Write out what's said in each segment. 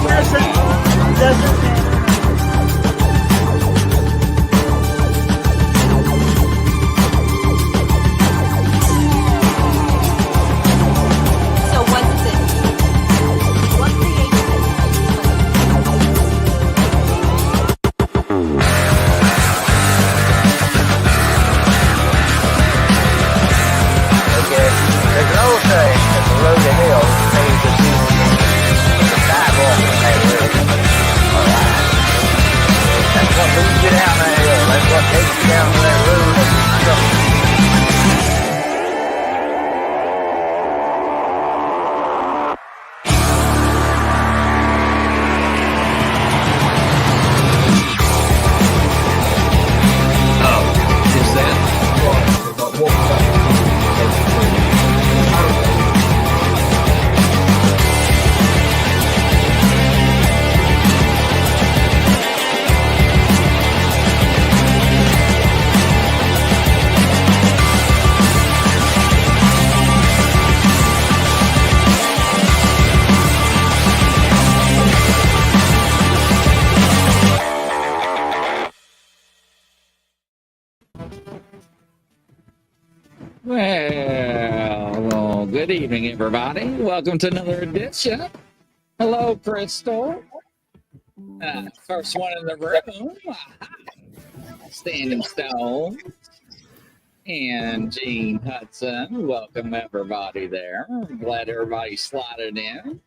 Doesn't matter. So what's this? What creates Okay. There's an old saying that below the hill pays the people from the sidewalk and they live. All right. That's what moves you down that hill. That's what takes you down to that road of destruction. Is that? Well, good evening, everybody. Welcome to another edition. Hello, Crystal. First one in the room. Standing Stone. And Gene Hudson. Welcome, everybody there. I'm glad everybody slotted in.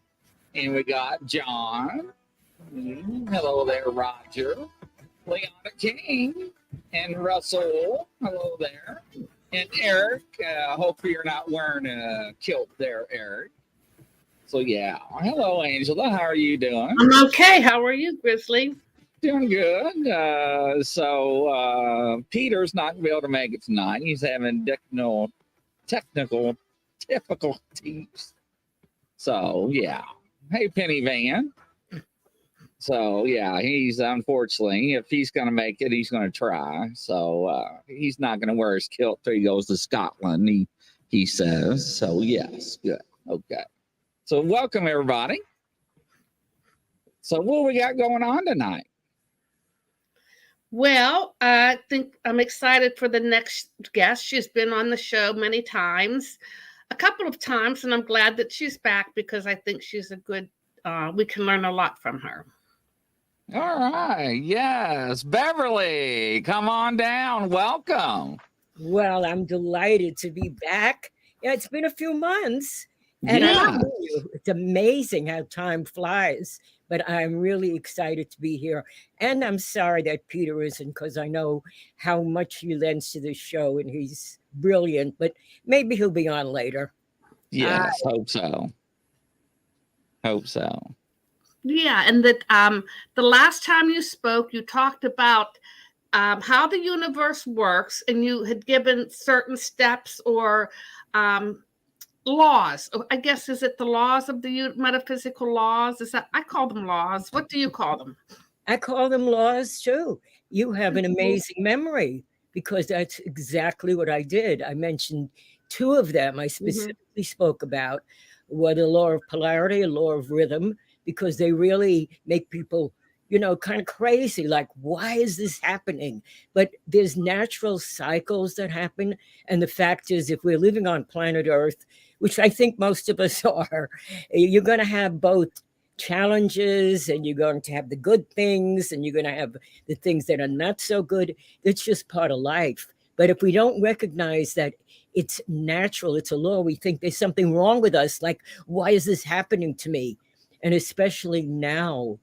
And we got John. Hello there, Roger. Leona King. And Russell. Hello there. And Eric, hope you're not wearing a kilt there, Eric. So, yeah. Hello, Angela. How are you doing? I'm okay. How are you, Grizzly? Doing good. So Peter's not going to be able to make it tonight. He's having technical difficulties. So, yeah. Hey, Penny Van. So, yeah, he's unfortunately, if he's going to make it, he's going to try. So, he's not going to wear his kilt till he goes to Scotland, he says. So, yes, good. Okay. So, welcome, everybody. So, what we got going on tonight? Well, I think I'm excited for the next guest. She's been on the show many times, a couple of times, and I'm glad that she's back because I think she's a good, we can learn a lot from her. All right. Yes. Beverly, come on down. Welcome. Well, I'm delighted to be back. Yeah, it's been a few months. And I Yeah. tell you, it's amazing how time flies. But I'm really excited to be here. And I'm sorry that Peter isn't, because I know how much he lends to the show and he's brilliant. But maybe he'll be on later. Yes. Hope so. Hope so. Yeah, and that the last time you spoke, you talked about how the universe works, and you had given certain steps or laws. I guess, is it the laws of the metaphysical laws? Is that, I call them laws. What do you call them? I call them laws too. You have an amazing memory because that's exactly what I did. I mentioned two of them I specifically spoke about were the law of polarity, a law of rhythm, because they really make people, kind of crazy. Like, why is this happening? But there's natural cycles that happen. And the fact is, if we're living on planet Earth, which I think most of us are, you're going to have both challenges and you're going to have the good things and you're going to have the things that are not so good. It's just part of life. But if we don't recognize that it's natural, it's a law, we think there's something wrong with us. Like, why is this happening to me? And especially now,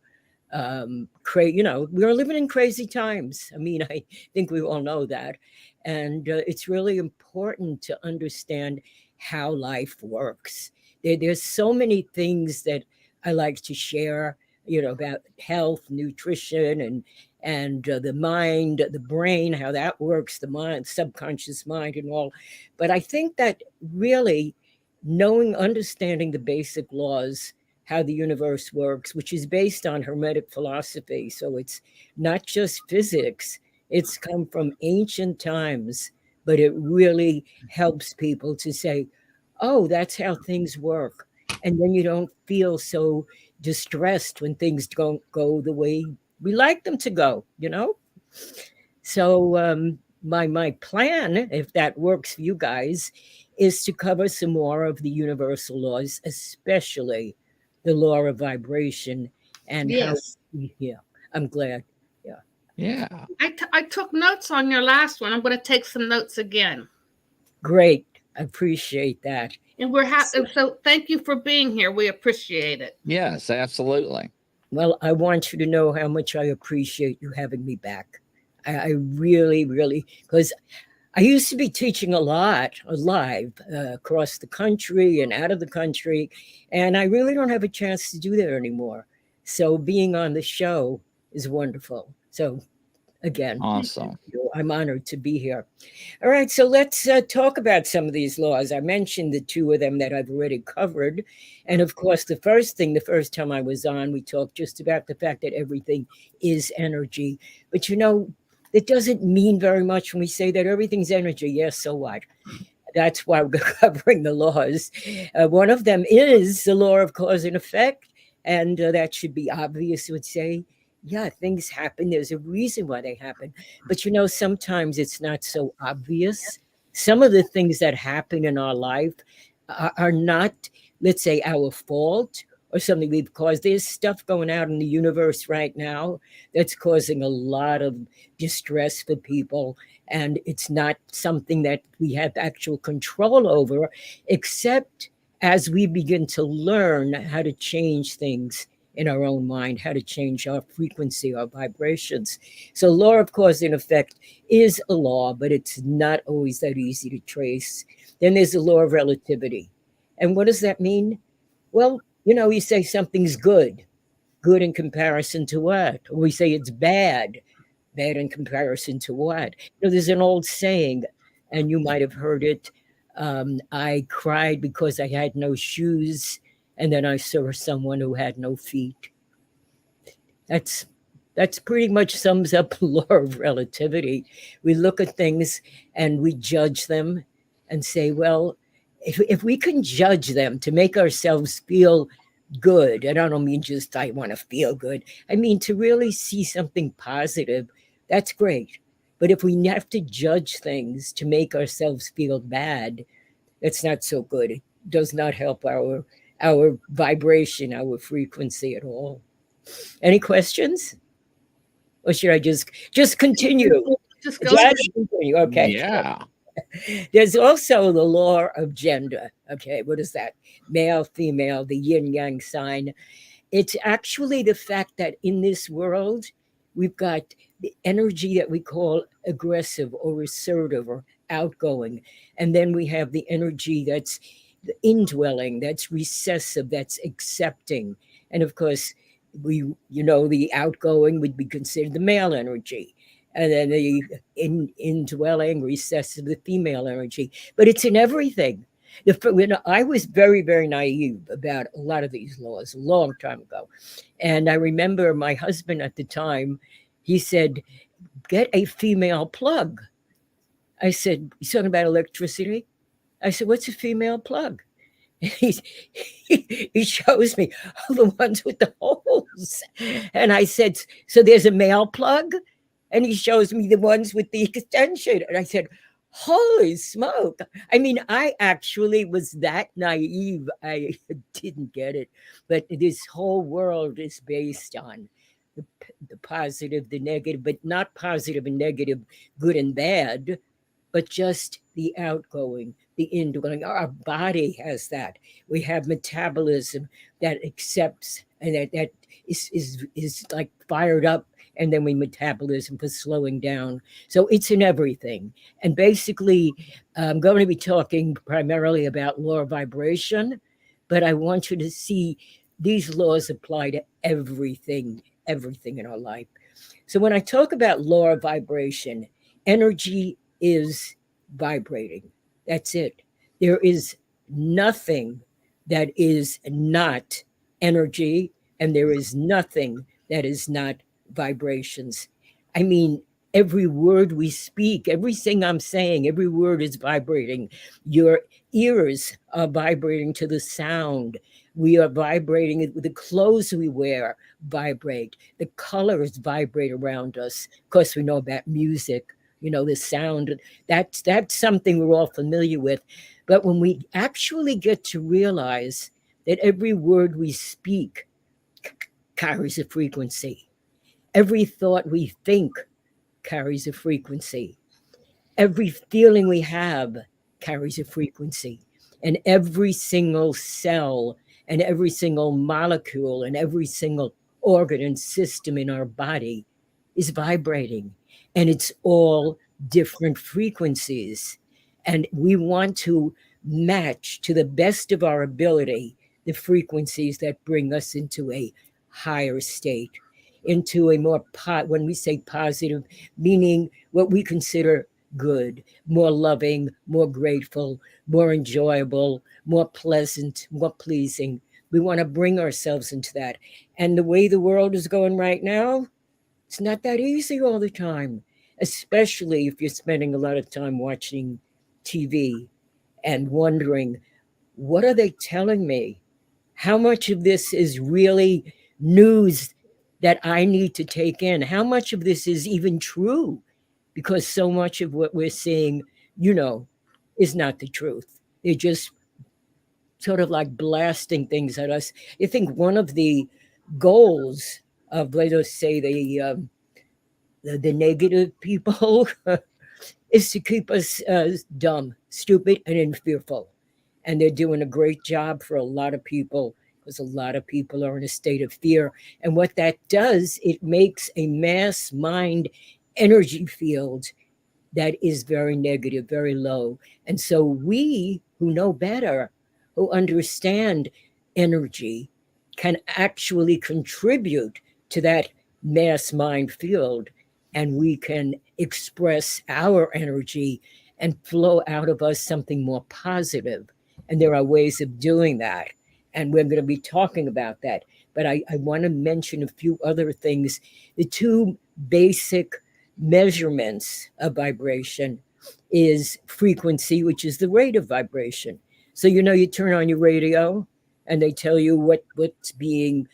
we're living in crazy times. I mean, I think we all know that. And it's really important to understand how life works. There's so many things that I like to share, about health, nutrition, and the mind, the brain, how that works, the mind, subconscious mind and all. But I think that really understanding the basic laws, how the universe works, which is based on Hermetic philosophy. So it's not just physics, it's come from ancient times, but it really helps people to say, oh, that's how things work. And then you don't feel so distressed when things don't go the way we like them to go, So my plan, if that works for you guys, is to cover some more of the universal laws, especially the law of vibration and how. Yes. Yeah, I'm glad. Yeah, Yeah. I took notes on your last one. I'm going to take some notes again. great. I appreciate that. And so thank you for being here. We appreciate it. Yes, absolutely. Well, I want you to know how much I appreciate you having me back. I really, really, because I used to be teaching a lot live across the country and out of the country, and I really don't have a chance to do that anymore. So being on the show is wonderful. So again, Awesome. I'm honored to be here. All right, so let's talk about some of these laws. I mentioned the two of them that I've already covered. And of course, the first time I was on, we talked just about the fact that everything is energy. But it doesn't mean very much when we say that everything's energy. Yes, so what? That's why we're covering the laws. One of them is the law of cause and effect. And that should be obvious, would say. Yeah, things happen. There's a reason why they happen. But sometimes it's not so obvious. Some of the things that happen in our life are not, let's say, our fault or something we've caused. There's stuff going out in the universe right now that's causing a lot of distress for people. And it's not something that we have actual control over, except as we begin to learn how to change things in our own mind, how to change our frequency, our vibrations. So law of cause and effect is a law, but it's not always that easy to trace. Then there's the law of relativity. And what does that mean? Well, you say something's good in comparison to what? Or we say it's bad in comparison to what? There's an old saying, and you might have heard it. I cried because I had no shoes, and then I saw someone who had no feet. That's pretty much sums up the law of relativity. We look at things and we judge them and say, well, if we can judge them to make ourselves feel good, and I don't mean just I want to feel good, I mean to really see something positive, that's great. But if we have to judge things to make ourselves feel bad, that's not so good. It does not help our vibration, our frequency at all. Any questions? Or should I just continue? Just go. Just continue. Okay. Yeah. There's also the law of gender. Okay, what is that? Male, female, the yin yang sign. It's actually the fact that in this world, we've got the energy that we call aggressive or assertive or outgoing. And then we have the energy that's indwelling, that's recessive, that's accepting. And of course, the outgoing would be considered the male energy. And then the indwelling, recessive, the female energy. But it's in everything. I was very, very naive about a lot of these laws a long time ago. And I remember my husband at the time, he said, get a female plug. I said, he's talking about electricity? I said, what's a female plug? He shows me the ones with the holes. And I said, so there's a male plug? And he shows me the ones with the extension. And I said, holy smoke. I mean, I actually was that naive. I didn't get it. But this whole world is based on the positive, the negative, but not positive and negative, good and bad, but just the outgoing, the indwelling. Our body has that. We have metabolism that accepts and that is like fired up, and then we metabolism for slowing down. So it's in everything. And basically, I'm going to be talking primarily about law of vibration, but I want you to see these laws apply to everything in our life. So when I talk about law of vibration, energy is vibrating. That's it. There is nothing that is not energy, and there is nothing that is not vibrations. I mean, every word we speak, everything I'm saying, every word is vibrating. Your ears are vibrating to the sound. We are vibrating. The clothes we wear vibrate. The colors vibrate around us. Of course, we know about music, the sound. That's something we're all familiar with. But when we actually get to realize that every word we speak carries a frequency, every thought we think carries a frequency, every feeling we have carries a frequency, and every single cell and every single molecule and every single organ and system in our body is vibrating, and it's all different frequencies. And we want to match to the best of our ability the frequencies that bring us into a higher state, into a more when we say positive, meaning what we consider good, more loving, more grateful, more enjoyable, more pleasant, more pleasing. We want to bring ourselves into that. And the way the world is going right now, it's not that easy all the time, especially if you're spending a lot of time watching TV and wondering, what are they telling me? How much of this is really news that I need to take in? How much of this is even true? Because so much of what we're seeing, is not the truth. They're just sort of like blasting things at us. I think one of the goals of, let us say, the negative people is to keep us dumb, stupid, and fearful. And they're doing a great job for a lot of people, because a lot of people are in a state of fear. And what that does, it makes a mass mind energy field that is very negative, very low. And so we who know better, who understand energy, can actually contribute to that mass mind field, and we can express our energy and flow out of us something more positive. And there are ways of doing that. And we're going to be talking about that. But I want to mention a few other things. The two basic measurements of vibration is frequency, which is the rate of vibration. So, you turn on your radio and they tell you what's being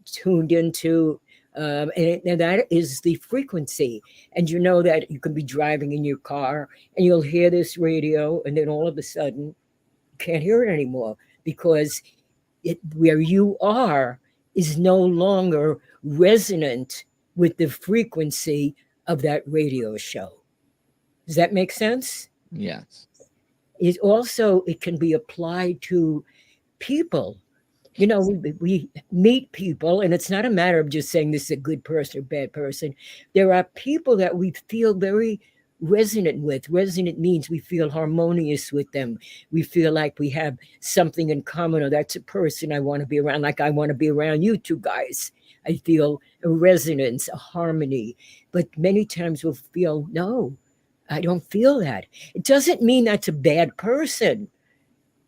tuned into. And that is the frequency. And you know that you can be driving in your car and you'll hear this radio, and then all of a sudden you can't hear it anymore, because where you are is no longer resonant with the frequency of that radio show. Does that make sense? Yes. It can be applied to people. We meet people, and it's not a matter of just saying this is a good person or bad person. There are people that we feel very resonant with. Resonant means we feel harmonious with them. We feel like we have something in common, or that's a person I want to be around, like I want to be around you two guys. I feel a resonance, a harmony. But many times we'll feel, no, I don't feel that. It doesn't mean that's a bad person.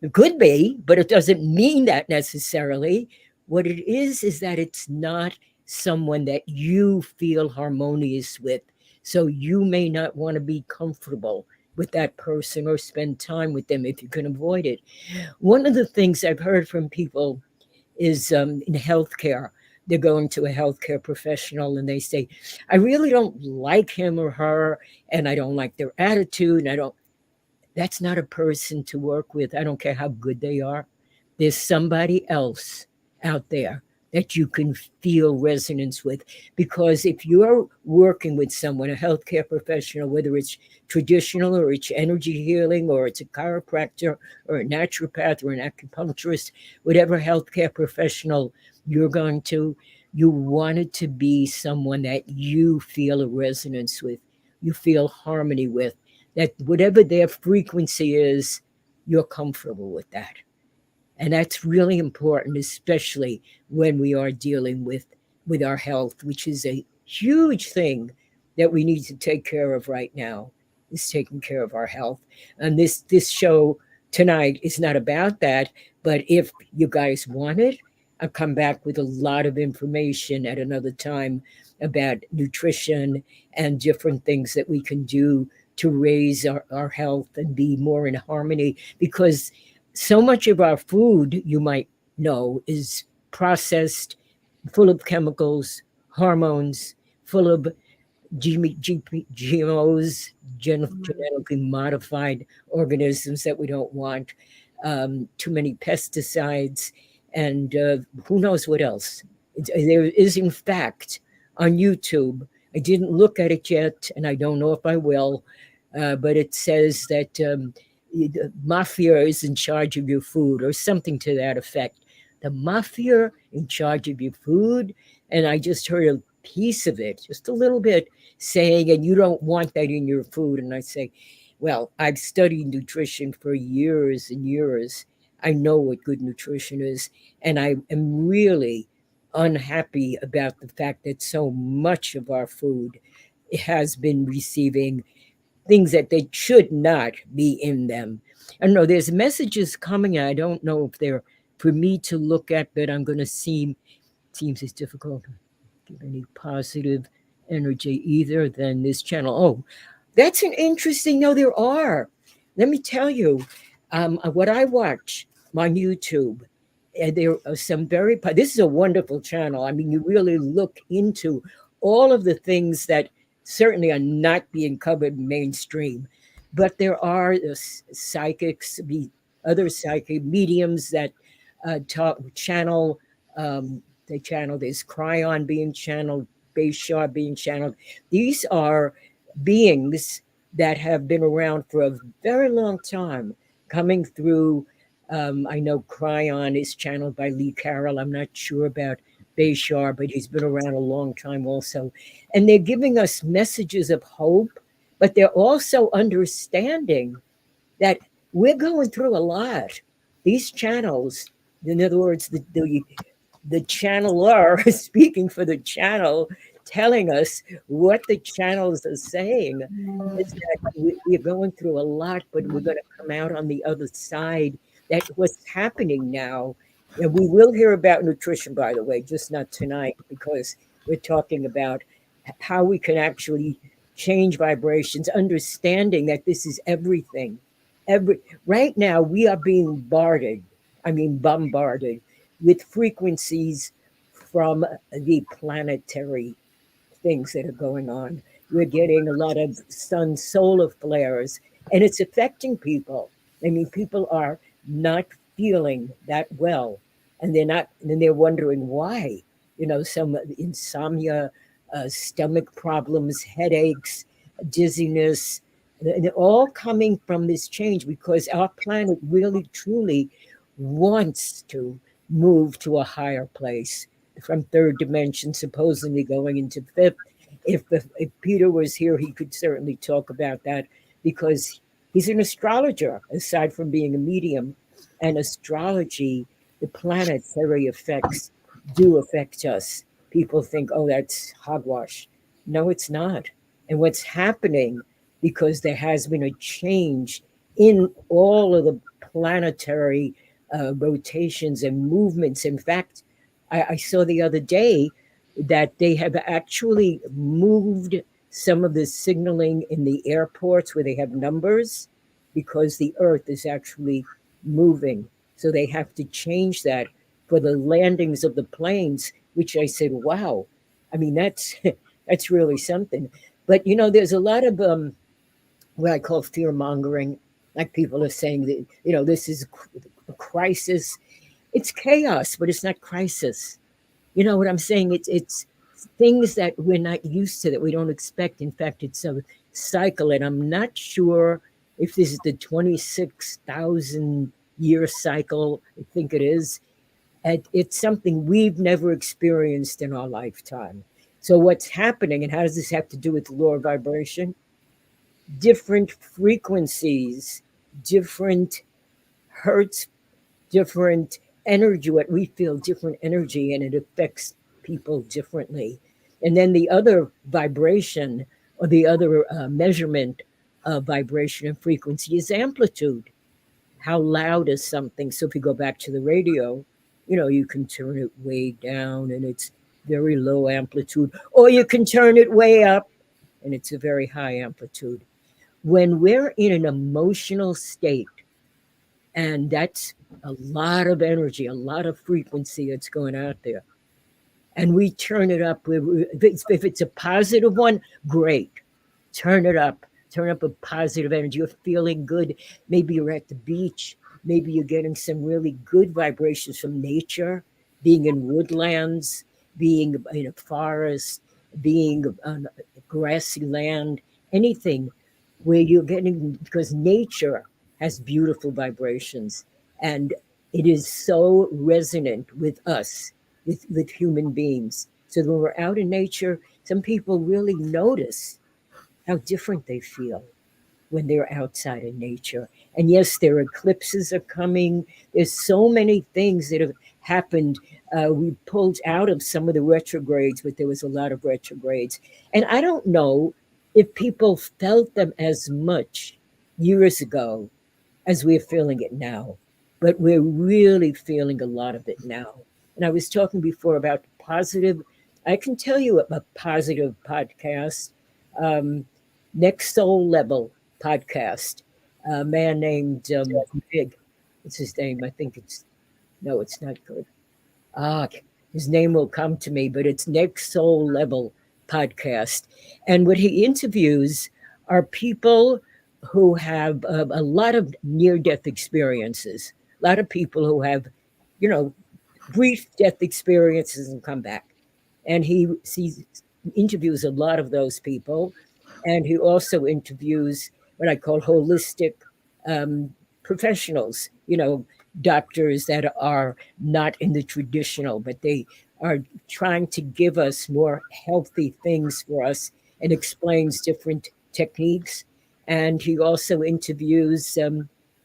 It could be, but it doesn't mean that necessarily. What it is that it's not someone that you feel harmonious with. So you may not want to be comfortable with that person or spend time with them if you can avoid it. One of the things I've heard from people is in healthcare. They're going to a healthcare professional and they say, I really don't like him or her, and I don't like their attitude. And that's not a person to work with. I don't care how good they are. There's somebody else out there that you can feel resonance with. Because if you're working with someone, a healthcare professional, whether it's traditional or it's energy healing or it's a chiropractor or a naturopath or an acupuncturist, whatever healthcare professional you're going to, you want it to be someone that you feel a resonance with, you feel harmony with, that whatever their frequency is, you're comfortable with that. And that's really important, especially when we are dealing with our health, which is a huge thing that we need to take care of right now, is taking care of our health. And this show tonight is not about that, but if you guys want it, I'll come back with a lot of information at another time about nutrition and different things that we can do to raise our health and be more in harmony. Because so much of our food, you might know is processed, full of chemicals, hormones, full of GMOs, genetically modified organisms that we don't want, too many pesticides, and who knows what else. There is, in fact, on YouTube, I didn't look at it yet, and I don't know if I will, but it says that the mafia is in charge of your food, or something to that effect. The mafia in charge of your food. And I just heard a piece of it, just a little bit, saying, and you don't want that in your food. And I say, well, I've studied nutrition for years and years. I know what good nutrition is. And I am really unhappy about the fact that so much of our food has been receiving things that they should not be in them. I don't know, there's messages coming. I don't know if they're for me to look at, but I'm going to seems it's difficult to give any positive energy either than this channel. Oh, that's an interesting, no, there are. Let me tell you, what I watch on YouTube, and there are some this is a wonderful channel. I mean, you really look into all of the things that certainly are not being covered mainstream, but there are psychics, other psychic mediums that channel, they channel, there's Cryon being channeled, Bayshore being channeled. These are beings that have been around for a very long time, coming through. I know Cryon is channeled by Lee Carroll. I'm not sure about Bayshore, but he's been around a long time also. And they're giving us messages of hope, but they're also understanding that we're going through a lot. These channels, in other words, the channeler speaking for the channel, telling us what the channels are saying is that we're going through a lot, but we're going to come out on the other side. That's what's happening now. And we will hear about nutrition, by the way, just not tonight, because we're talking about how we can actually change vibrations, understanding that this is everything. Right now, we are being bombarded with frequencies from the planetary things that are going on. We're getting a lot of sun solar flares, and it's affecting people. I mean, people are not feeling that well, and they're wondering why. You know, some insomnia, stomach problems, headaches, dizziness, and they're all coming from this change because our planet really truly wants to move to a higher place from third dimension, supposedly going into fifth. If Peter was here, he could certainly talk about that because he's an astrologer, aside from being a medium. And astrology, the planetary effects do affect us. People think, oh, that's hogwash. No, it's not. And what's happening, because there has been a change in all of the planetary rotations and movements. In fact, I saw the other day that they have actually moved some of the signaling in the airports where they have numbers because the earth is actually moving. So they have to change that for the landings of the planes, which I said, wow. I mean, that's that's really something. But, you know, there's a lot of what I call fear mongering. Like people are saying that, you know, this is a crisis. It's chaos, but it's not crisis. You know what I'm saying? It's things that we're not used to, that we don't expect. In fact, it's a cycle, and I'm not sure if this is the 26,000 year cycle. I think it is. And it's something we've never experienced in our lifetime. So what's happening, and how does this have to do with the law of vibration? Different frequencies, different hertz, different energy, what we feel, different energy, and it affects people differently. And then the other vibration, or the other measurement of vibration and frequency, is amplitude. How loud is something? So if you go back to the radio, you know, you can turn it way down and it's very low amplitude, or you can turn it way up and it's a very high amplitude. When we're in an emotional state, And that's a lot of energy, a lot of frequency that's going out there. And we turn it up. If it's a positive one, great. Turn it up. Turn up a positive energy. You're feeling good. Maybe you're at the beach. Maybe you're getting some really good vibrations from nature, being in woodlands, being in a forest, being on grassy land, anything where you're getting, because nature has beautiful vibrations and it is so resonant with us, with human beings. So when we're out in nature, some people really notice how different they feel when they're outside in nature. And yes, their eclipses are coming. There's so many things that have happened. We pulled out of some of the retrogrades, but there was a lot of retrogrades. And I don't know if people felt them as much years ago as we're feeling it now, but we're really feeling a lot of it now. And I was talking before about positive. I can tell you a positive podcast, Next Soul Level podcast. A man named Big, what's his name? I think it's, no, it's not good. Ah, his name will come to me, but it's Next Soul Level podcast. And what he interviews are people who have a lot of near-death experiences, a lot of people who have, you know, brief death experiences and come back. And he interviews a lot of those people. And he also interviews what I call holistic professionals, you know, doctors that are not in the traditional, but they are trying to give us more healthy things for us and explains different techniques. And he also interviews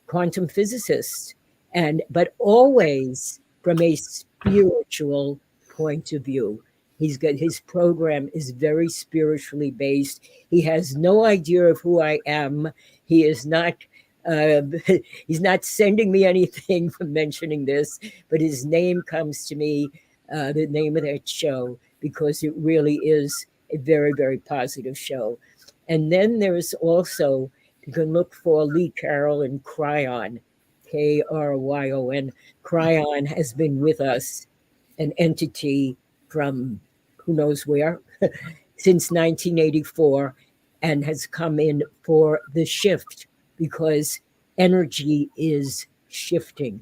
quantum physicists, and but always from a spiritual point of view. He's got, his program is very spiritually based. He has no idea of who I am. He is not uh, he's not sending me anything for mentioning this, but his name comes to me, the name of that show, because it really is a very, very positive show. And then there's also, you can look for Lee Carroll and Cryon, Kryon. Cryon has been with us, an entity from who knows where, since 1984, and has come in for the shift because energy is shifting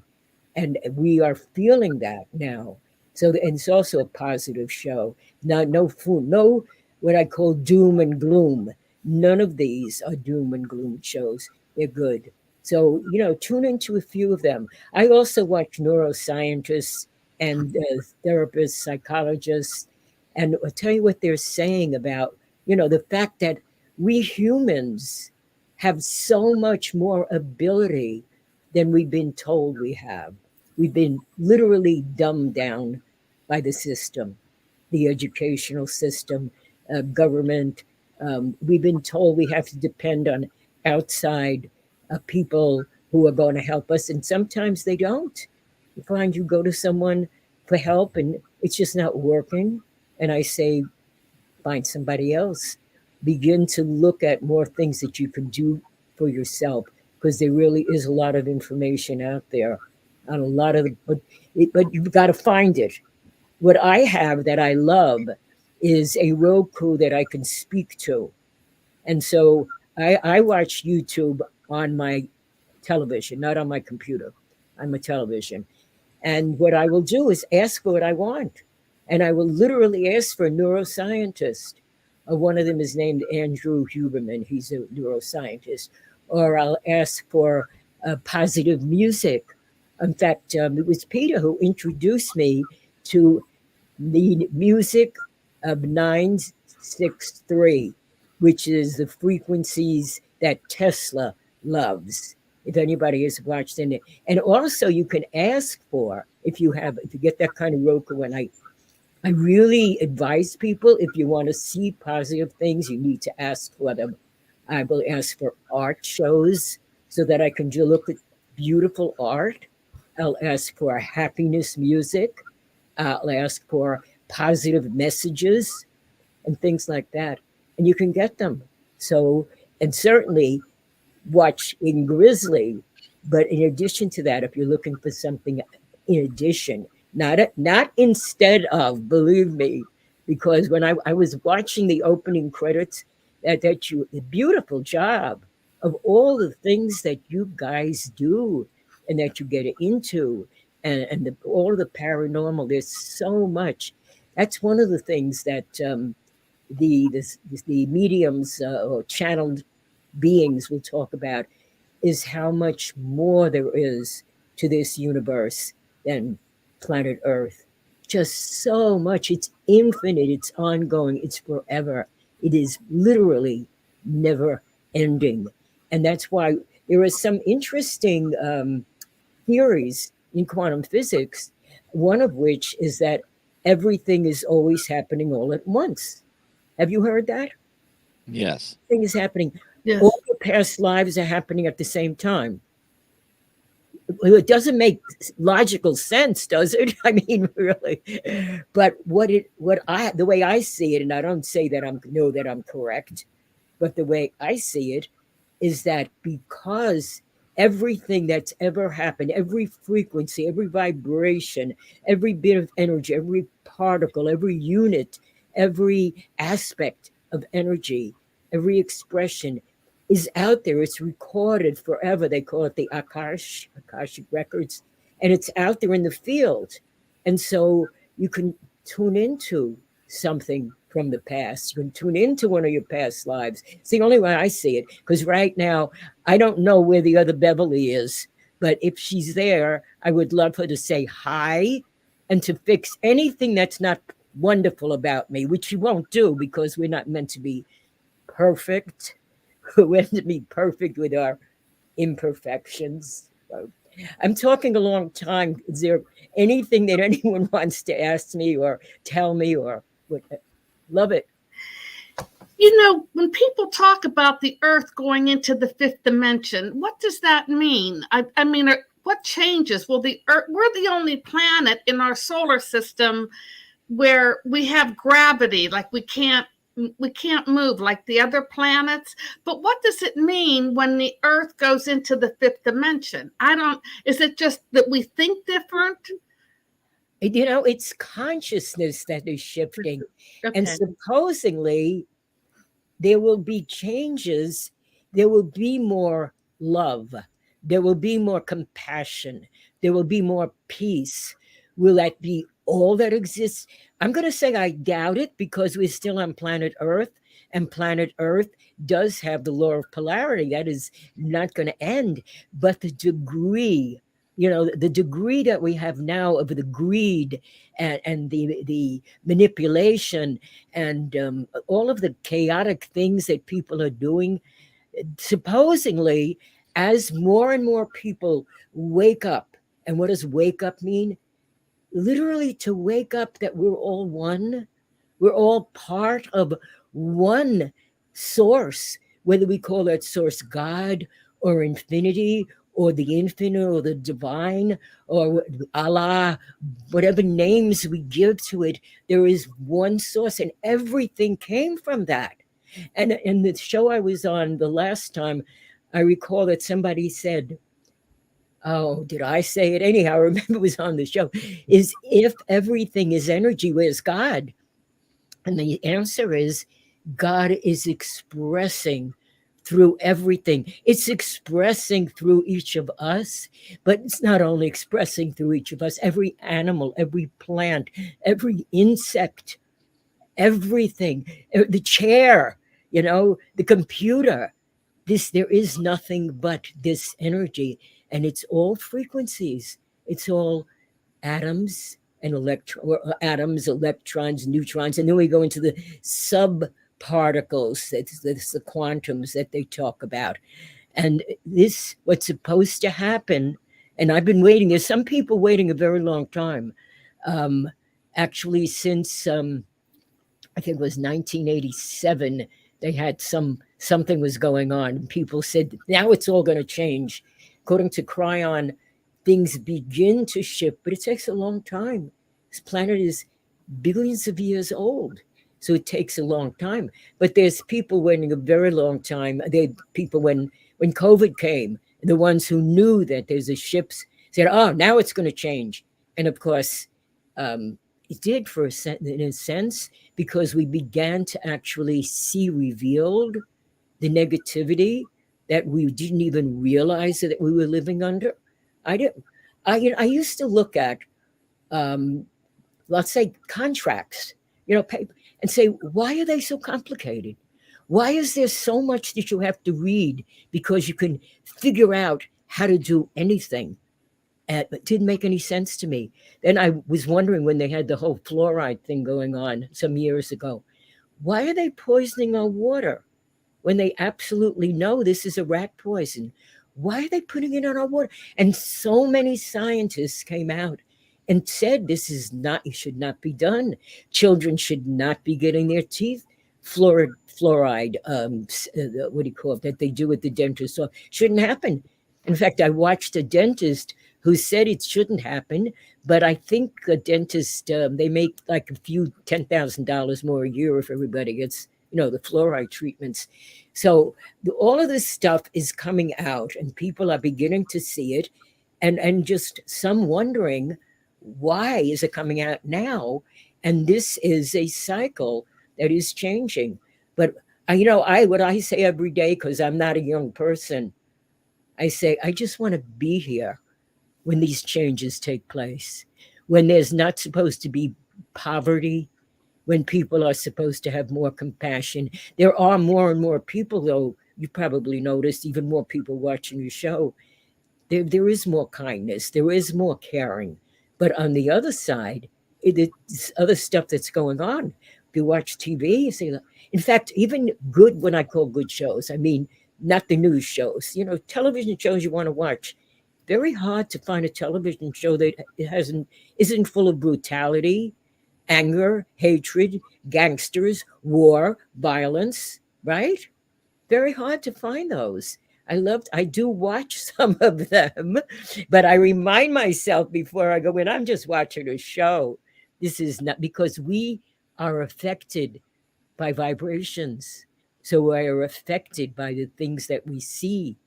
and we are feeling that now. So, and it's also a positive show. No food, no what I call doom and gloom. None of these are doom and gloom shows. They're good. So, you know, tune into a few of them. I also watch neuroscientists and therapists, psychologists, and I'll tell you what they're saying about, you know, the fact that we humans have so much more ability than we've been told we have. We've been literally dumbed down by the system, the educational system, government. We've been told we have to depend on outside people who are going to help us, and sometimes they don't. You find you go to someone for help and it's just not working. And I say, find somebody else. Begin to look at more things that you can do for yourself, because there really is a lot of information out there on a lot of, but you've got to find it. What I have that I love is a Roku that I can speak to. And so I watch YouTube on my television, not on my computer, on my television. And what I will do is ask for what I want. And I will literally ask for a neuroscientist. One of them is named Andrew Huberman. He's a neuroscientist. Or I'll ask for positive music. In fact, it was Peter who introduced me to the music of 963, which is the frequencies that Tesla loves. If anybody has watched it. And also you can ask for, if you get that kind of Roku, and I really advise people, if you want to see positive things, you need to ask for them. I will ask for art shows so that I can look at beautiful art. I'll ask for happiness music. I'll ask for positive messages and things like that. And you can get them. So, and certainly watch in Grizzly, But in addition to that, if you're looking for something in addition, not instead of, believe me, because when I was watching the opening credits, that you a beautiful job of all the things that you guys do and that you get into, and all the paranormal. There's so much. That's one of the things that the mediums or channeled beings will talk about, is how much more there is to this universe than planet Earth. Just so much. It's infinite, it's ongoing, it's forever. It is literally never ending. And that's why there are some interesting theories in quantum physics, one of which is that everything is always happening all at once. Have you heard that? Yes. Everything is happening. Yes. All the past lives are happening at the same time. Well, it doesn't make logical sense, does it? I mean, really. But the way I see it, and I don't say that I'm correct, but the way I see it is that because everything that's ever happened, every frequency, every vibration, every bit of energy, every particle, every unit, every aspect of energy, every expression is out there. It's recorded forever. They call it the Akashic records, and it's out there in the field. And so you can tune into something from the past. You can tune into one of your past lives. It's the only way I see it, because right now I don't know where the other Beverly is, but if she's there, I would love her to say hi and to fix anything that's not wonderful about me, which she won't do because we're not meant to be perfect. We're meant to be perfect with our imperfections. So, I'm talking a long time. Is there anything that anyone wants to ask me or tell me or what? Love it. You know, when people talk about the Earth going into the fifth dimension, what does that mean? I mean, what changes? Well, the Earth, we're the only planet in our solar system where we have gravity, like we can't move like the other planets. But what does it mean when the Earth goes into the fifth dimension? Is it just that we think different? It's consciousness that is shifting. Okay. And supposedly there will be changes. There will be more love. There will be more compassion. There will be more peace. Will that be all that exists? I'm going to say I doubt it, because we're still on planet Earth, and planet Earth does have the law of polarity. That is not going to end. But the degree that we have now of the greed and the manipulation and all of the chaotic things that people are doing, supposedly, as more and more people wake up. And what does wake up mean? Literally to wake up that we're all one. We're all part of one source, whether we call that source God or infinity or the infinite or the divine or Allah, whatever names we give to it. There is one source, and everything came from that. And in the show I was on the last time, I recall that somebody said, oh, did I say it? Anyhow, I remember it was on the show, is if everything is energy, where's God? And the answer is God is expressing through everything. It's expressing through each of us, but it's not only expressing through each of us, every animal, every plant, every insect, everything, the chair, the computer. There is nothing but this energy, and it's all frequencies. It's all atoms and atoms, electrons, neutrons, and then we go into the subparticles. That's the quantums that they talk about. And what's supposed to happen, and I've been waiting. There's some people waiting a very long time. Actually, since I think it was 1987, they had something was going on, and people said now it's all going to change. According to Cryon, things begin to shift, but it takes a long time. This planet is billions of years old, so it takes a long time. But there's people waiting a very long time. People when COVID came, The ones who knew that there's a ships said, "Oh, now it's going to change," and of course, it did for in a sense, because we began to actually see revealed the negativity that we didn't even realize that we were living under. I didn't. I used to look at, let's say, contracts, and say, why are they so complicated? Why is there so much that you have to read because you can figure out how to do anything? It didn't make any sense to me. Then I was wondering, when they had the whole fluoride thing going on some years ago, why are they poisoning our water when they absolutely know this is a rat poison? Why are they putting it on our water? And so many scientists came out and said this is not, it should not be done. Children should not be getting their teeth fluoride, what do you call it, that they do at the dentist. So shouldn't happen. In fact, I watched a dentist who said it shouldn't happen, but I think a dentist, they make like a few $10,000 more a year if everybody gets, the fluoride treatments. So all of this stuff is coming out, and people are beginning to see it, and just some wondering, why is it coming out now? And this is a cycle that is changing. But what I say every day, because I'm not a young person, I say, I just want to be here when these changes take place, when there's not supposed to be poverty, when people are supposed to have more compassion. There are more and more people, though, you probably noticed, even more people watching your show. There is more kindness, there is more caring. But on the other side, it's other stuff that's going on. If you watch TV, you see, in fact, even good, when I call good shows, I mean, not the news shows, television shows you want to watch. Very hard to find a television show that isn't full of brutality, anger, hatred, gangsters, war, violence, right? Very hard to find those. I do watch some of them, but I remind myself before I go in, I'm just watching a show. This is not, because we are affected by vibrations. So we are affected by the things that we see,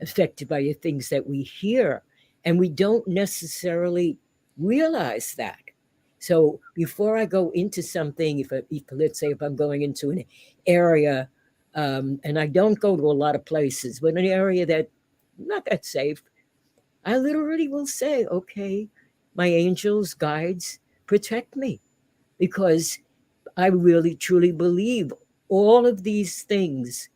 affected by the things that we hear, and we don't necessarily realize that. So before I go into something, if let's say if I'm going into an area, and I don't go to a lot of places, but an area that not that safe, I literally will say, okay, my angels, guides, protect me, because I really truly believe all of these things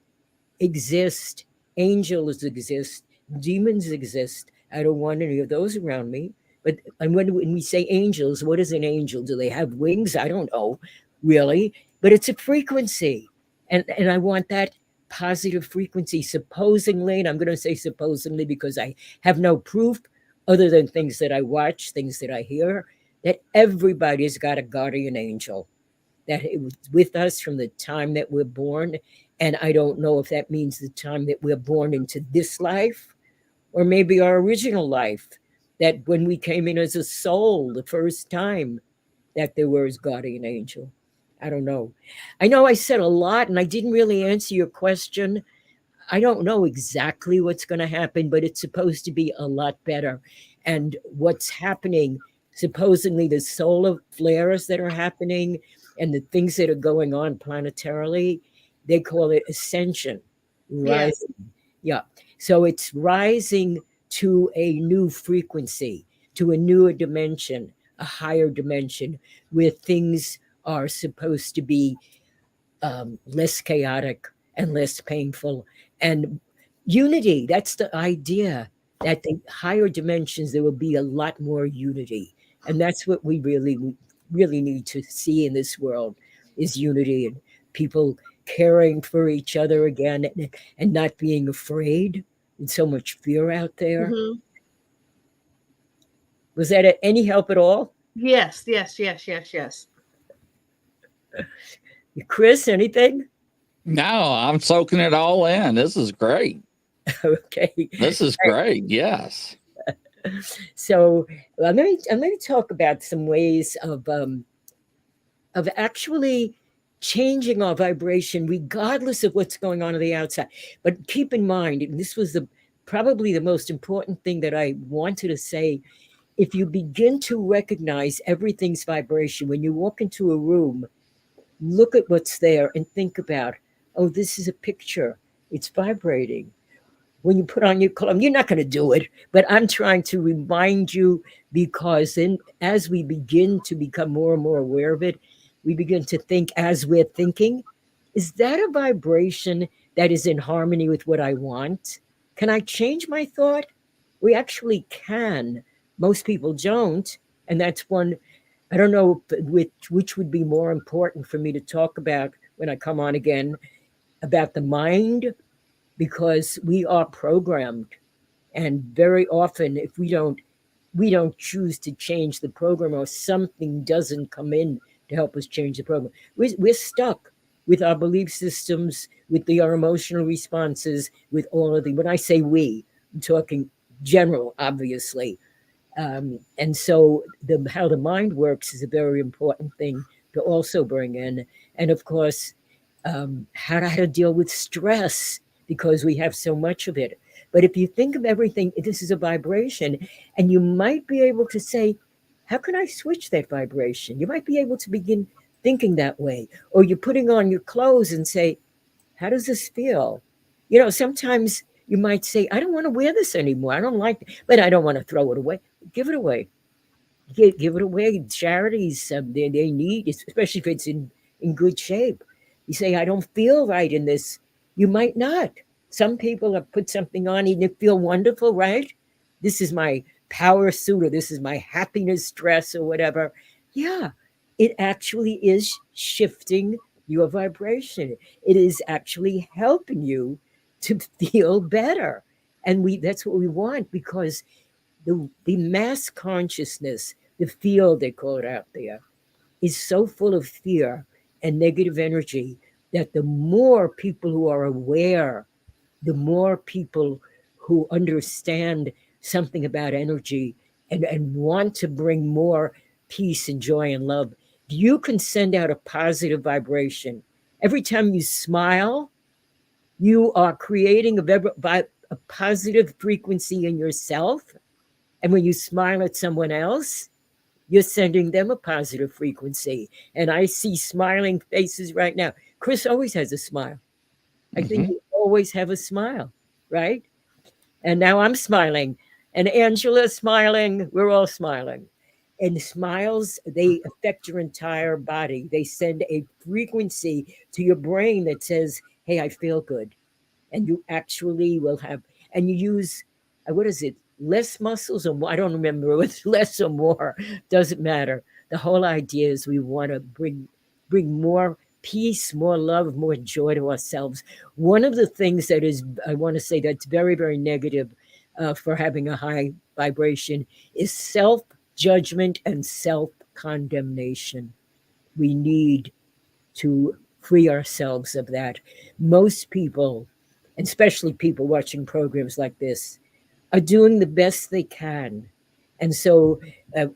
exist. Angels exist, demons exist. I don't want any of those around me. But when we say angels, what is an angel? Do they have wings? I don't know, really. But it's a frequency. And I want that positive frequency, supposedly, and I'm going to say supposedly because I have no proof other than things that I watch, things that I hear, that everybody's got a guardian angel, that it was with us from the time that we're born. And I don't know if that means the time that we're born into this life, or maybe our original life, that when we came in as a soul the first time, that there was guardian angel. I don't know. I know I said a lot and I didn't really answer your question. I don't know exactly what's going to happen, but it's supposed to be a lot better. And what's happening, supposedly the solar flares that are happening and the things that are going on planetarily, they call it ascension, rising. Yeah. So it's rising to a new frequency, to a newer dimension, a higher dimension, where things are supposed to be less chaotic and less painful. And unity, that's the idea, that the higher dimensions, there will be a lot more unity. And that's what we really need to see in this world, is unity, and people caring for each other again, and not being afraid. And so much fear out there. Mm-hmm. Was that any help at all? Yes. Chris, anything? No, I'm soaking it all in. This is great. Okay. This is great. Yes. So I'm going to talk about some ways of actually changing our vibration regardless of what's going on the outside. But keep in mind, and this was probably the most important thing that I wanted to say, if you begin to recognize everything's vibration, when you walk into a room, look at what's there and think about, oh, this is a picture. It's vibrating. When you put on your clothes, you're not going to do it, but I'm trying to remind you, because then as we begin to become more and more aware of it, we begin to think as we're thinking, is that a vibration that is in harmony with what I want? Can I change my thought? We actually can. Most people don't. And that's one, I don't know which would be more important for me to talk about when I come on again, about the mind, because we are programmed. And very often, if we don't choose to change the program, or something doesn't come in to help us change the program, we're stuck with our belief systems, with our emotional responses, with all of the, when I say we, I'm talking general, obviously. And so how the mind works is a very important thing to also bring in. And of course, how to deal with stress, because we have so much of it. But if you think of everything, this is a vibration, and you might be able to say, how can I switch that vibration? You might be able to begin thinking that way. Or you're putting on your clothes and say, how does this feel? Sometimes you might say, I don't want to wear this anymore. I don't like it, but I don't want to throw it away. Give it away. Give it away. Charities, they need, especially if it's in good shape. You say, I don't feel right in this. You might not. Some people have put something on and they feel wonderful, right? This is my power suit, or this is my happiness dress, or whatever. Yeah, it actually is shifting your vibration. It is actually helping you to feel better. And that's what we want, because the mass consciousness, the field they call it out there, is so full of fear and negative energy that the more people who are aware, the more people who understand something about energy and want to bring more peace and joy and love, you can send out a positive vibration. Every time you smile, you are creating a positive frequency in yourself. And when you smile at someone else, you're sending them a positive frequency. And I see smiling faces right now. Chris always has a smile. I think you always have a smile, right? And now I'm smiling, and Angela's smiling. We're all smiling. And smiles, they affect your entire body. They send a frequency to your brain that says, hey, I feel good. And you actually will have, and you use, what is it? Less muscles or more? I don't remember. It's less or more. Doesn't matter. The whole idea is we want to bring more peace, more love, more joy to ourselves. One of the things that is, I want to say, that's very, very negative for having a high vibration is self-judgment and self-condemnation. We need to free ourselves of that. Most people, and especially people watching programs like this, are doing the best they can. And so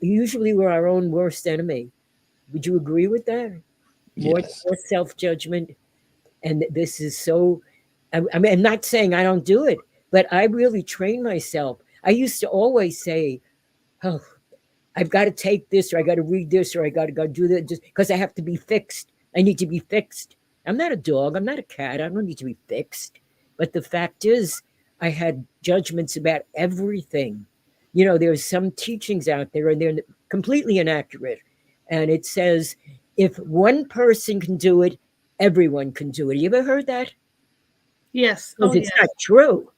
usually we're our own worst enemy. Would you agree with that? More self-judgment. And this is so, I mean, I'm not saying I don't do it, but I really train myself. I used to always say, oh, I've got to take this, or I got to read this, or I got to go do that, just because I have to be fixed. I need to be fixed. I'm not a dog. I'm not a cat. I don't need to be fixed. But the fact is, I had judgments about everything. There's some teachings out there, and they're completely inaccurate. And it says, if one person can do it, everyone can do it. You ever heard that? Yes. Because it's not true.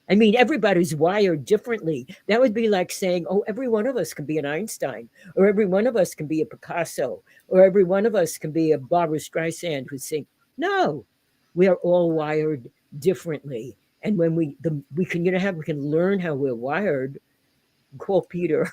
I mean, everybody's wired differently. That would be like saying, oh, every one of us can be an Einstein, or every one of us can be a Picasso, or every one of us can be a Barbara Streisand who's saying, no, we are all wired differently. And when we can learn how we're wired. Call Peter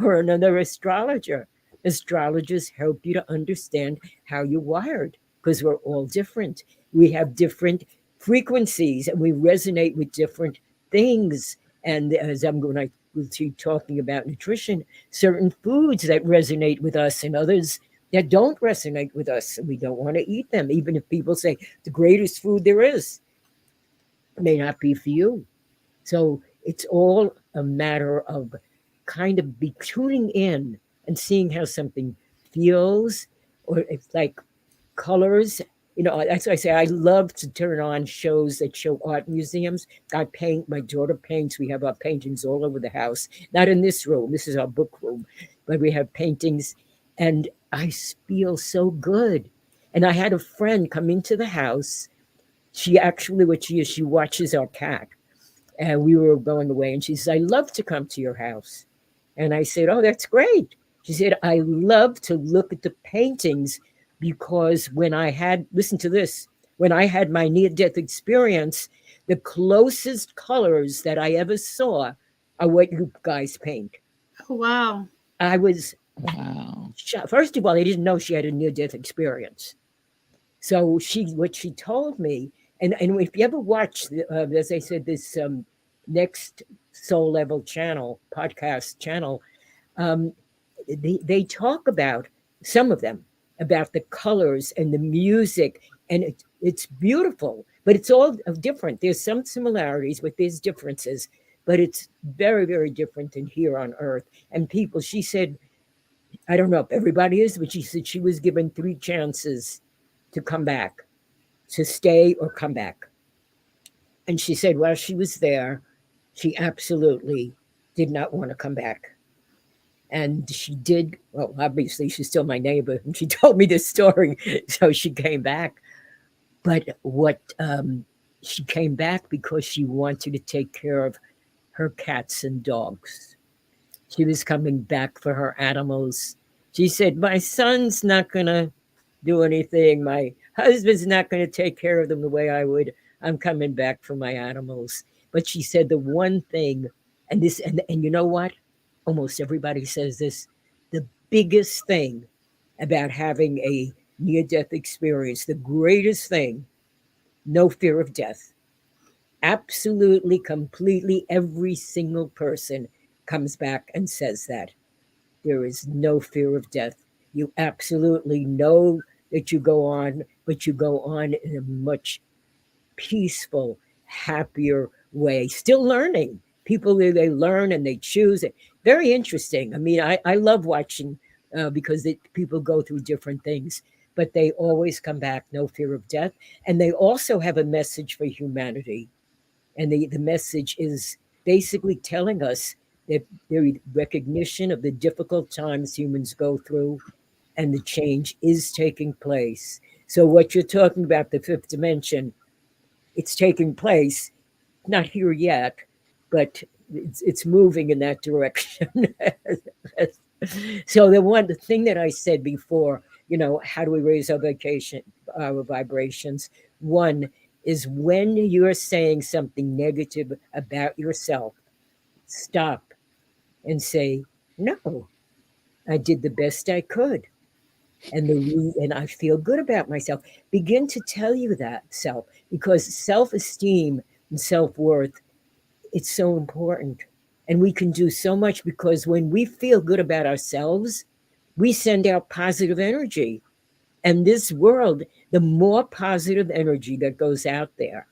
or another astrologer. Astrologers help you to understand how you're wired, because we're all different. We have different frequencies, and we resonate with different things. And as I'm going to keep talking about nutrition, certain foods that resonate with us and others that don't resonate with us, and we don't want to eat them. Even if people say the greatest food there is, may not be for you. So it's all a matter of kind of be tuning in and seeing how something feels, or it's like colors. You know, that's why I say I love to turn on shows that show art museums. I paint, my daughter paints. We have our paintings all over the house. Not in this room, this is our book room, but we have paintings, and I feel so good. And I had a friend come into the house. She actually, what she is, she watches our cat. And we were going away, and she says, I love to come to your house. And I said, oh, that's great. She said, I love to look at the paintings because when I had, listen to this, when I had my near death experience, the closest colors that I ever saw are what you guys paint. Oh, wow. I was Wow. shocked. First of all, I didn't know she had a near death experience. So what she told me, and if you ever watch, as I said, this next Soul Level channel, podcast channel, they talk about, some of them, about the colors and the music, and it's beautiful, but it's all different. There's some similarities, but there's differences, but it's very, very different than here on Earth. And people, she said, I don't know if everybody is, but she said she was given 3 chances to come back, to stay or come back. And she said while she was there, she absolutely did not want to come back. And she did, well, obviously she's still my neighbor, and she told me this story, so she came back. But she came back because she wanted to take care of her cats and dogs. She was coming back for her animals. She said, my son's not going to do anything. My husband's not going to take care of them the way I would. I'm coming back for my animals. But she said the one thing, and you know what? Almost everybody says this, the biggest thing about having a near-death experience, the greatest thing, no fear of death. Absolutely, completely, every single person comes back and says that. There is no fear of death. You absolutely know that you go on, but you go on in a much peaceful, happier way. Still learning. People, they learn and they choose it. Very interesting. I mean, I love watching because people go through different things, but they always come back, no fear of death. And they also have a message for humanity. And the message is basically telling us that their recognition of the difficult times humans go through and the change is taking place. So what you're talking about, the 5th dimension, it's taking place, not here yet, but it's moving in that direction. So the thing that I said before, you know, how do we raise our vibrations? One is when you're saying something negative about yourself, stop and say, no, I did the best I could. And I feel good about myself. Begin to tell you that self, because self-esteem and self-worth, it's so important. And we can do so much because when we feel good about ourselves, we send out positive energy. And this world, the more positive energy that goes out there,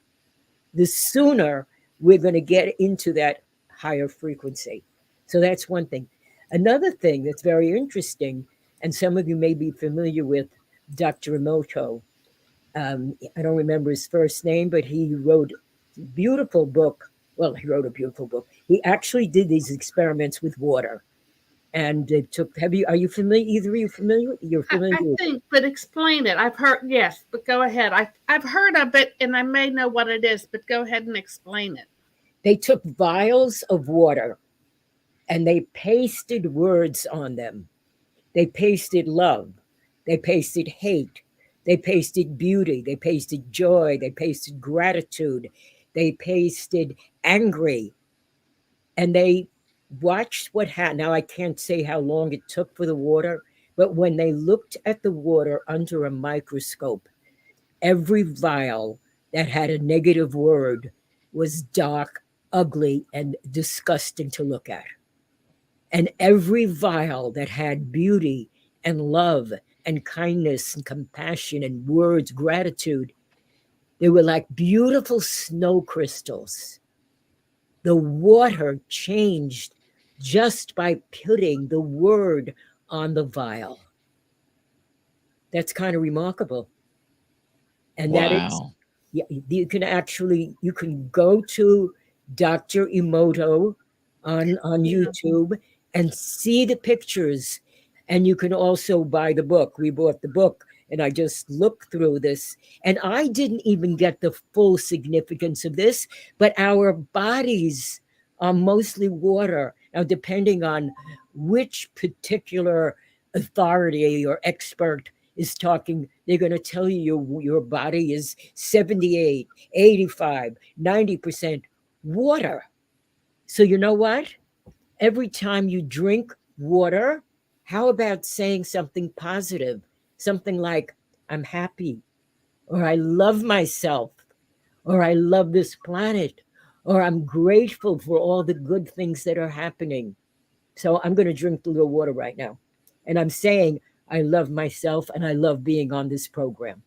the sooner we're going to get into that higher frequency. So that's one thing. Another thing that's very interesting, and some of you may be familiar with Dr. Emoto. I don't remember his first name, but he wrote a beautiful book. Well, he wrote a beautiful book. He actually did these experiments with water. And it took, are you familiar? Either of you familiar? You're familiar I with think, but explain it. I've heard, yes, but go ahead. I've heard of it and I may know what it is, but go ahead and explain it. They took vials of water and they pasted words on them. They pasted love. They pasted hate. They pasted beauty. They pasted joy. They pasted gratitude. They pasted angry. And they watched what happened. Now, I can't say how long it took for the water, but when they looked at the water under a microscope, every vial that had a negative word was dark, ugly, and disgusting to look at. And every vial that had beauty and love and kindness and compassion and words, gratitude, they were like beautiful snow crystals. The water changed just by putting the word on the vial. That's kind of remarkable. And that is, Wow. you can go to Dr. Emoto on Yeah. YouTube and see the pictures. And you can also buy the book. We bought the book, and I just looked through this, and I didn't even get the full significance of this, but our bodies are mostly water. Now, depending on which particular authority or expert is talking, they're going to tell you your body is 78, 85, 90% water. So you know what? Every time you drink water, how about saying something positive? Something like, I'm happy, or I love myself, or I love this planet, or I'm grateful for all the good things that are happening. So I'm going to drink a little water right now. And I'm saying, I love myself and I love being on this program.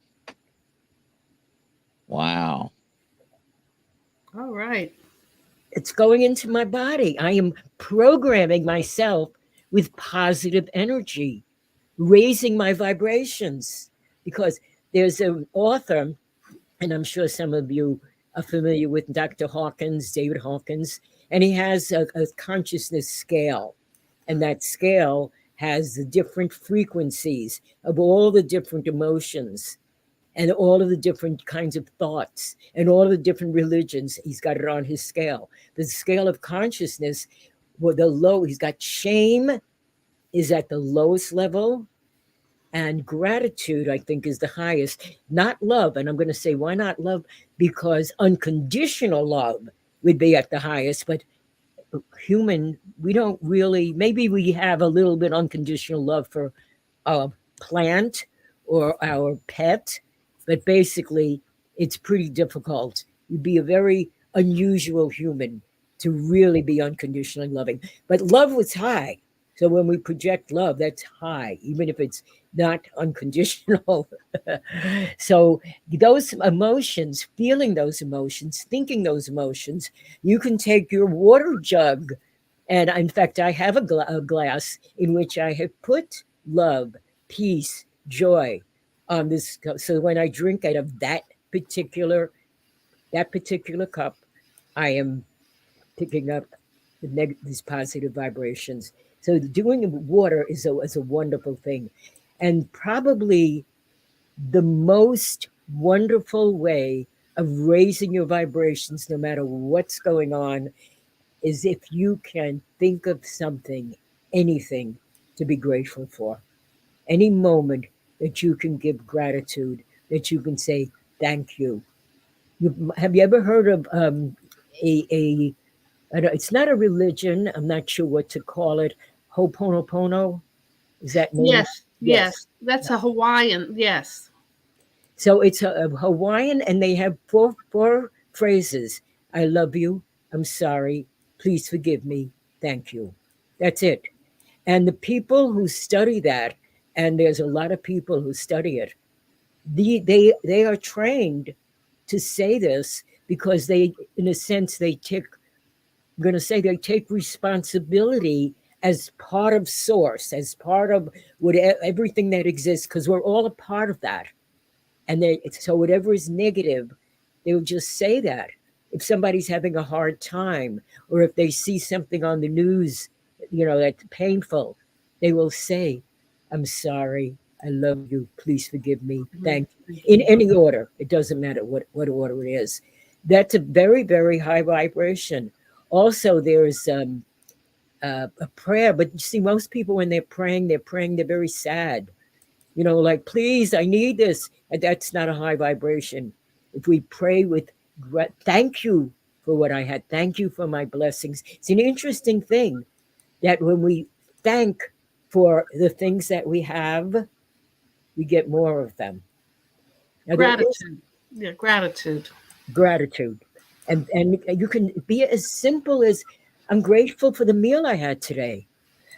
Wow. All right. It's going into my body. I am programming myself with positive energy, raising my vibrations. Because there's an author, and I'm sure some of you are familiar with Dr. Hawkins, David Hawkins, and he has a consciousness scale. And that scale has the different frequencies of all the different emotions and all of the different kinds of thoughts and all of the different religions. He's got it on his scale. The scale of consciousness, he's got shame is at the lowest level, and gratitude, I think, is the highest. Not love. And I'm going to say, why not love? Because unconditional love would be at the highest, but human, we don't really, maybe we have a little bit unconditional love for a plant or our pet, but basically it's pretty difficult. You'd be a very unusual human to really be unconditionally loving. But love was high. So when we project love, that's high, even if it's not unconditional. So those emotions, feeling those emotions, thinking those emotions, you can take your water jug. And in fact, I have a glass in which I have put love, peace, joy on this. So when I drink out of that particular cup, I am picking up these positive vibrations. So doing water is a wonderful thing. And probably the most wonderful way of raising your vibrations, no matter what's going on, is if you can think of something, anything to be grateful for. Any moment that you can give gratitude, that you can say, thank you. Have you ever heard of it's not a religion, I'm not sure what to call it, Ho'oponopono? Is that name? Yes. Yes. That's a Hawaiian. Yes. So it's a Hawaiian, and they have four phrases. I love you. I'm sorry. Please forgive me. Thank you. That's it. And the people who study that, and there's a lot of people who study it, they are trained to say this because they, in a sense, they take responsibility as part of source, as part of everything that exists, because we're all a part of that. And so whatever is negative, they will just say that. If somebody's having a hard time, or if they see something on the news, that's painful, they will say, I'm sorry, I love you, please forgive me, thank you. In any order, it doesn't matter what order it is. That's a very, very high vibration. Also, there's a prayer, but you see, most people, when they're praying, they're very sad. Like, please, I need this. And that's not a high vibration. If we pray with thank you for what I had, thank you for my blessings. It's an interesting thing that when we thank for the things that we have, we get more of them. Now, Gratitude. Yeah, gratitude. Gratitude. And you can be as simple as, I'm grateful for the meal I had today.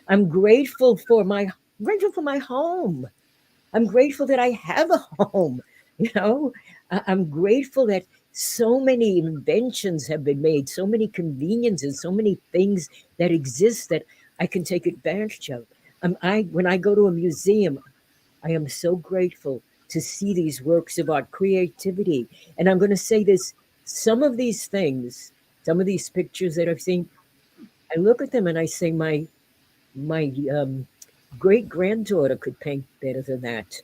I'm grateful for my home. I'm grateful that I have a home. I'm grateful that so many inventions have been made, so many conveniences, so many things that exist that I can take advantage of. When I go to a museum, I am so grateful to see these works of art, creativity. And I'm going to say this, some of these things, some of these pictures that I've seen, I look at them and I say, my great granddaughter could paint better than that.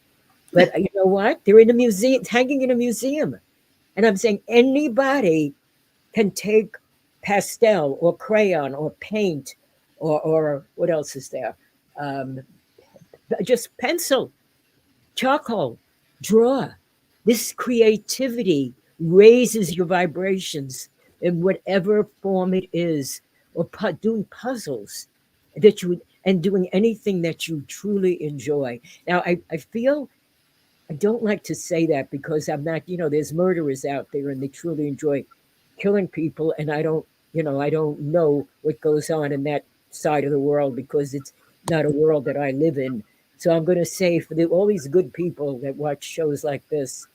But you know what? They're in a museum, it's hanging in a museum. And I'm saying anybody can take pastel or crayon or paint or what else is there? Um, just pencil, charcoal, draw. This creativity raises your vibrations in whatever form it is, or doing puzzles that you and doing anything that you truly enjoy. Now, I feel I don't like to say that because I'm not, there's murderers out there and they truly enjoy killing people. And I don't know what goes on in that side of the world because it's not a world that I live in. So I'm going to say for all these good people that watch shows like this,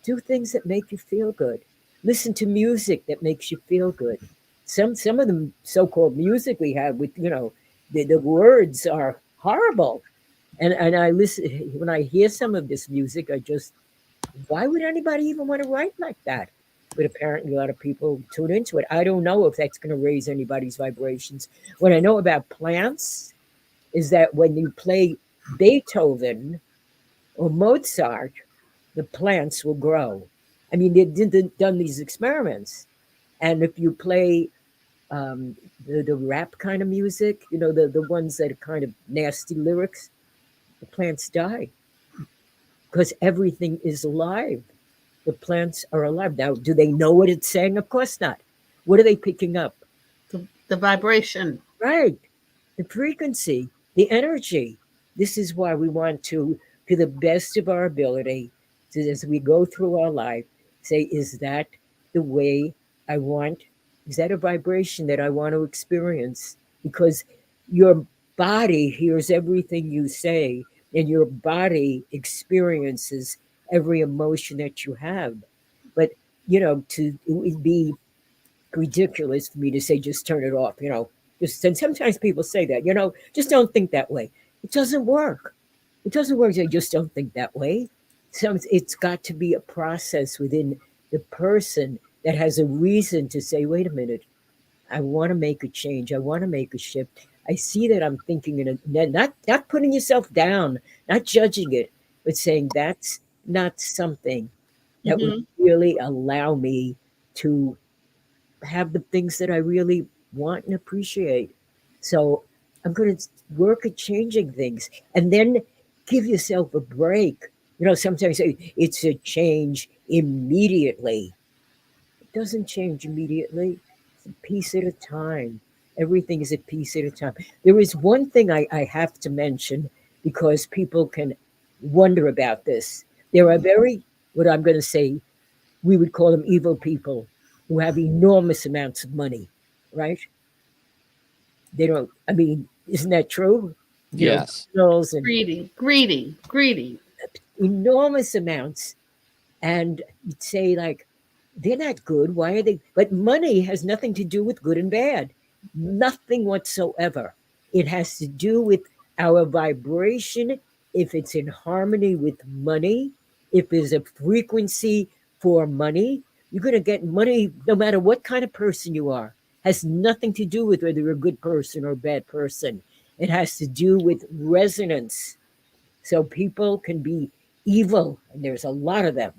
do things that make you feel good. Listen to music that makes you feel good. Some of the so-called music we have with, the words are horrible. And I listen when I hear some of this music, why would anybody even want to write like that? But apparently a lot of people tune into it. I don't know if that's going to raise anybody's vibrations. What I know about plants is that when you play Beethoven or Mozart, the plants will grow. I mean, they've done these experiments. And if you play the rap kind of music, the ones that are kind of nasty lyrics, the plants die because everything is alive. The plants are alive. Now, do they know what it's saying? Of course not. What are they picking up? The vibration. Right. The frequency, the energy. This is why we want to the best of our ability, as we go through our life, say, is that the way I want? Is that a vibration that I want to experience? Because your body hears everything you say, and your body experiences every emotion that you have. But it would be ridiculous for me to say just turn it off. And sometimes people say that. Just don't think that way. It doesn't work. It doesn't work. They just don't think that way. So it's got to be a process within the person that has a reason to say, wait a minute, I want to make a change. I want to make a shift. I see that I'm thinking not putting yourself down, not judging it, but saying that's not something that would really allow me to have the things that I really want and appreciate. So I'm going to work at changing things and then give yourself a break. Sometimes say it's a change immediately. It doesn't change immediately. It's a piece at a time. Everything is a piece at a time. There is one thing I have to mention because people can wonder about this. There are what I'm going to say, we would call them evil people who have enormous amounts of money, right? They don't, isn't that true? Yes. And Greedy. Enormous amounts. And you'd say, like, they're not good. Why are they? But money has nothing to do with good and bad. Nothing whatsoever. It has to do with our vibration. If it's in harmony with money, if there's a frequency for money, you're going to get money no matter what kind of person you are. Has nothing to do with whether you're a good person or a bad person. It has to do with resonance. So people can be evil, and there's a lot of them,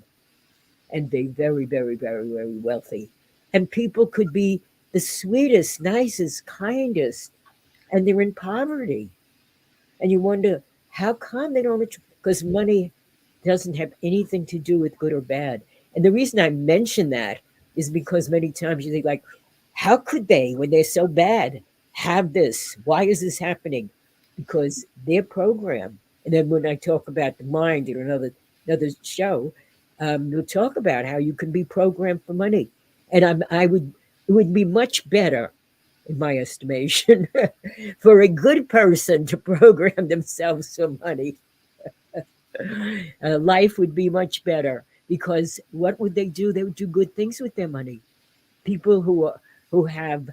and be very, very, very, very wealthy. And people could be the sweetest, nicest, kindest, and they're in poverty. And you wonder, how come they don't? Because money doesn't have anything to do with good or bad. And the reason I mention that is because many times you think, like, how could they, when they're so bad, have this? Why is this happening? Because they're programmed. And then when I talk about the mind in another show, we'll talk about how you can be programmed for money. And it would be much better, in my estimation, for a good person to program themselves for money. Life would be much better because what would they do? They would do good things with their money. People who have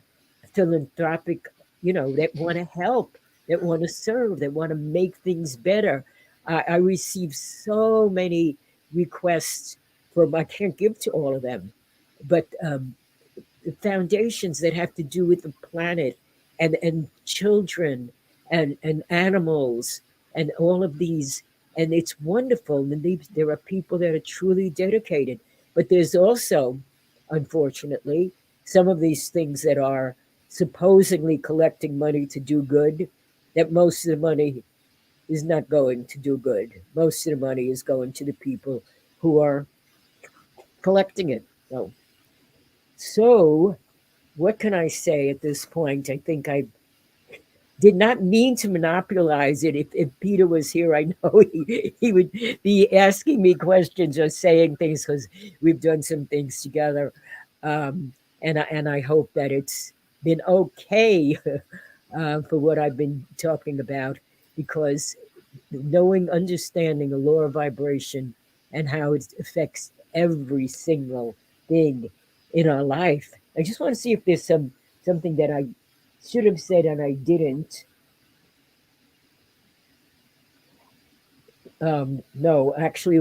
philanthropic, that want to help, that want to serve, that want to make things better. I receive so many requests from, I can't give to all of them, but the foundations that have to do with the planet and children and animals and all of these. And it's wonderful. And there are people that are truly dedicated. But there's also, unfortunately, some of these things that are supposedly collecting money to do good, that most of the money is not going to do good. Most of the money is going to the people who are collecting it. So what can I say at this point? I think I did not mean to monopolize it. If Peter was here, I know he would be asking me questions or saying things, because we've done some things together. And I hope that it's been okay for what I've been talking about, because understanding the law of vibration and how it affects every single thing in our life. I just want to see if there's something that I should have said and I didn't. No, actually,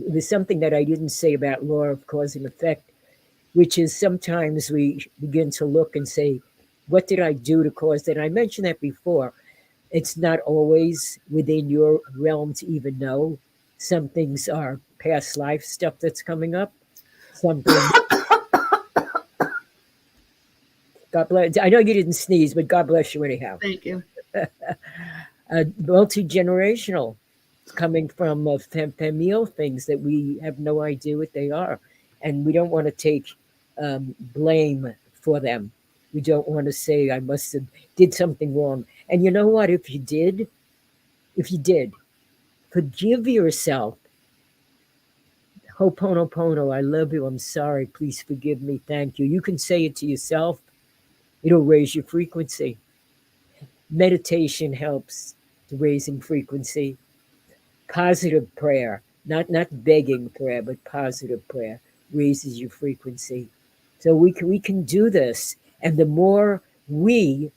there's something that I didn't say about law of cause and effect, which is sometimes we begin to look and say, what did I do to cause that? I mentioned that before. It's not always within your realm to even know. Some things are past life stuff that's coming up. Some things. God bless. I know you didn't sneeze, but God bless you anyhow. Thank you. Multi-generational. It's coming from familial things that we have no idea what they are. And we don't want to take blame for them. We don't want to say, I must have did something wrong. And you know what? If you did, forgive yourself. Ho'oponopono, I love you. I'm sorry. Please forgive me. Thank you. You can say it to yourself. It'll raise your frequency. Meditation helps to raising frequency. Positive prayer, not begging prayer, but positive prayer raises your frequency. So we can do this. And the more when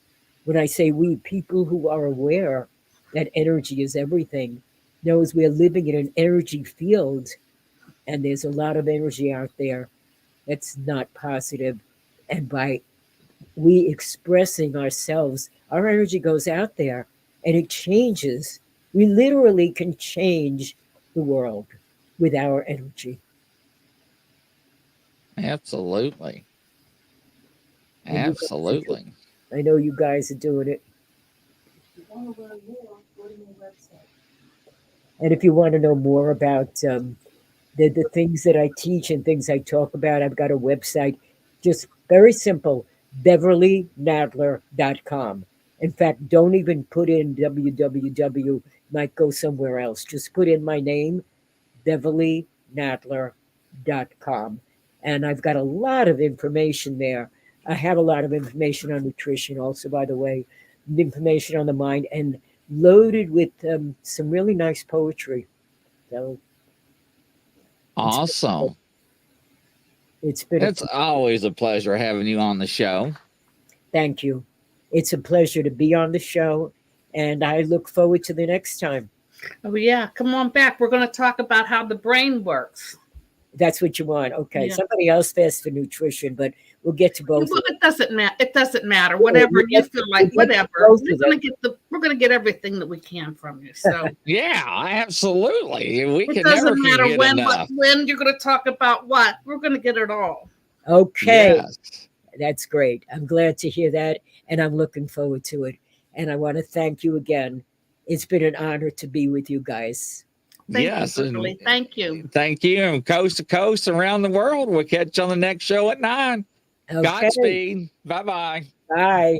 I say we, people who are aware that energy is everything, knows we're living in an energy field, and there's a lot of energy out there that's not positive. And by we expressing ourselves, our energy goes out there and it changes. We literally can change the world with our energy. Absolutely. Absolutely. I know you guys are doing it. And if you want to know more about the things that I teach and things I talk about, I've got a website, just very simple, BeverlyNadler.com. In fact, don't even put in www, might go somewhere else. Just put in my name, BeverlyNadler.com. And I've got a lot of information there. I have a lot of information on nutrition also, by the way, information on the mind, and loaded with some really nice poetry. So awesome. It's always a pleasure having you on the show. Thank you. It's a pleasure to be on the show, and I look forward to the next time. Oh, yeah. Come on back. We're going to talk about how the brain works. That's what you want. Okay. Yeah. Somebody else asked for nutrition, but we'll get to both. Well, it doesn't matter. It doesn't matter. Whatever you feel like, whatever. We're going to get everything that we can from you. So yeah, absolutely. It doesn't matter when you're going to talk about what. We're going to get it all. Okay. Yes. That's great. I'm glad to hear that, and I'm looking forward to it. And I want to thank you again. It's been an honor to be with you guys. Yes. Thank you. Thank you. And coast to coast around the world. We'll catch you on the next show at 9. Okay. Godspeed. Bye-bye. Bye.